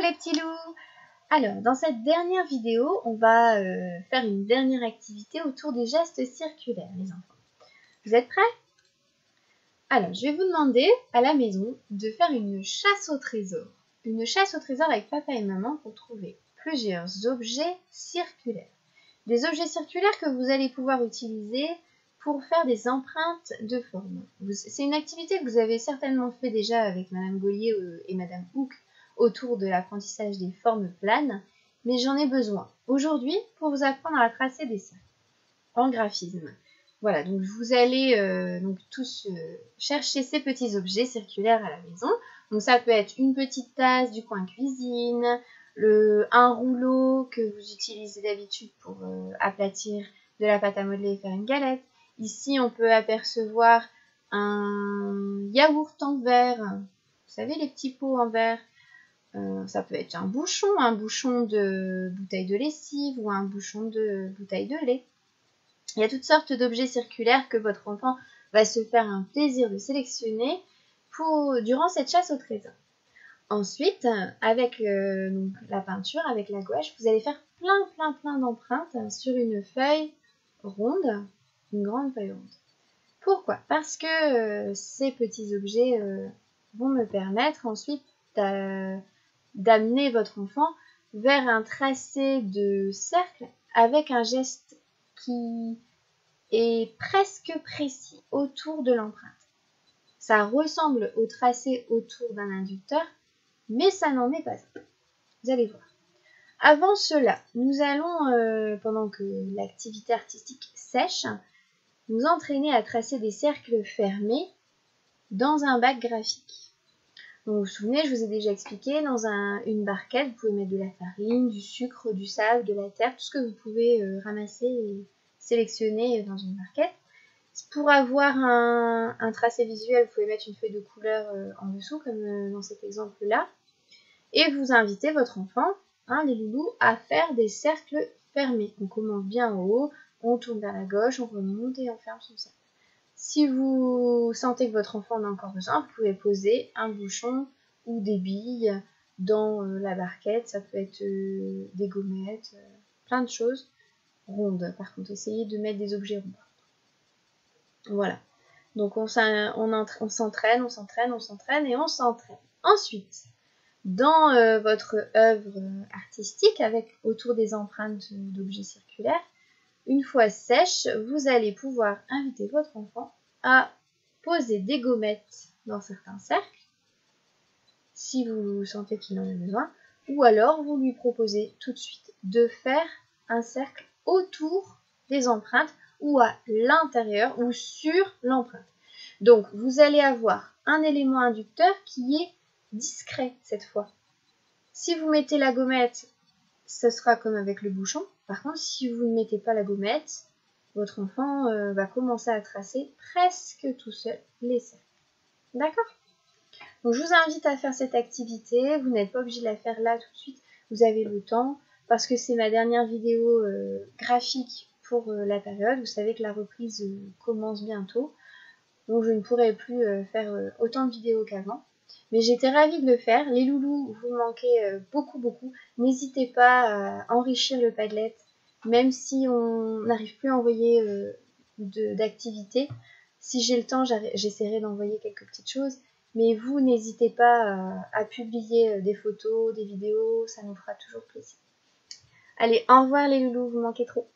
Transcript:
les petits loups! Alors, dans cette dernière vidéo, on va faire une dernière activité autour des gestes circulaires, les enfants. Vous êtes prêts? Alors, je vais vous demander à la maison de faire une chasse au trésor. Une chasse au trésor avec papa et maman pour trouver plusieurs objets circulaires. Des objets circulaires que vous allez pouvoir utiliser pour faire des empreintes de forme. C'est une activité que vous avez certainement fait déjà avec Madame Gaulier et Madame Houck autour de l'apprentissage des formes planes, mais j'en ai besoin aujourd'hui pour vous apprendre à tracer des cercles en graphisme. Voilà, donc vous allez donc tous chercher ces petits objets circulaires à la maison. Donc ça peut être une petite tasse du coin cuisine, un rouleau que vous utilisez d'habitude pour aplatir de la pâte à modeler et faire une galette. Ici, on peut apercevoir un yaourt en verre. Vous savez, les petits pots en verre. Ça peut être un bouchon de bouteille de lessive ou un bouchon de bouteille de lait. Il y a toutes sortes d'objets circulaires que votre enfant va se faire un plaisir de sélectionner durant cette chasse au trésor. Ensuite, avec la peinture, avec la gouache, vous allez faire plein d'empreintes sur une feuille ronde, une grande feuille ronde. Pourquoi? Parce que ces petits objets vont me permettre ensuite d'amener votre enfant vers un tracé de cercle avec un geste qui est presque précis autour de l'empreinte. Ça ressemble au tracé autour d'un inducteur, mais ça n'en est pas un. Vous allez voir. Avant cela, nous allons, pendant que l'activité artistique sèche, nous entraîner à tracer des cercles fermés dans un bac graphique. Donc, vous vous souvenez, je vous ai déjà expliqué, dans une barquette, vous pouvez mettre de la farine, du sucre, du sable, de la terre, tout ce que vous pouvez ramasser et sélectionner dans une barquette. Pour avoir un tracé visuel, vous pouvez mettre une feuille de couleur en dessous, comme dans cet exemple-là. Et vous invitez votre enfant, les loulous, à faire des cercles fermés. On commence bien en haut, on tourne vers la gauche, on remonte et on ferme son cercle. Si vous sentez que votre enfant en a encore besoin, vous pouvez poser un bouchon ou des billes dans la barquette. Ça peut être des gommettes, plein de choses rondes. Par contre, essayez de mettre des objets ronds. Voilà. Donc on s'entraîne et on s'entraîne. Ensuite, dans votre œuvre artistique, autour des empreintes d'objets circulaires, une fois sèche, vous allez pouvoir inviter votre enfant à poser des gommettes dans certains cercles, si vous sentez qu'il en a besoin, ou alors vous lui proposez tout de suite de faire un cercle autour des empreintes ou à l'intérieur ou sur l'empreinte. Donc, vous allez avoir un élément inducteur qui est discret cette fois. Si vous mettez la gommette, ce sera comme avec le bouchon. Par contre, si vous ne mettez pas la gommette, votre enfant va commencer à tracer presque tout seul les cercles. D'accord? Donc, je vous invite à faire cette activité. Vous n'êtes pas obligé de la faire là tout de suite. Vous avez le temps parce que c'est ma dernière vidéo graphique pour la période. Vous savez que la reprise commence bientôt. Donc, je ne pourrai plus faire autant de vidéos qu'avant. Mais j'étais ravie de le faire. Les loulous, vous manquez beaucoup. N'hésitez pas à enrichir le Padlet, même si on n'arrive plus à envoyer d'activités. Si j'ai le temps, j'essaierai d'envoyer quelques petites choses. Mais vous, n'hésitez pas à publier des photos, des vidéos, ça nous fera toujours plaisir. Allez, au revoir les loulous, vous manquez trop.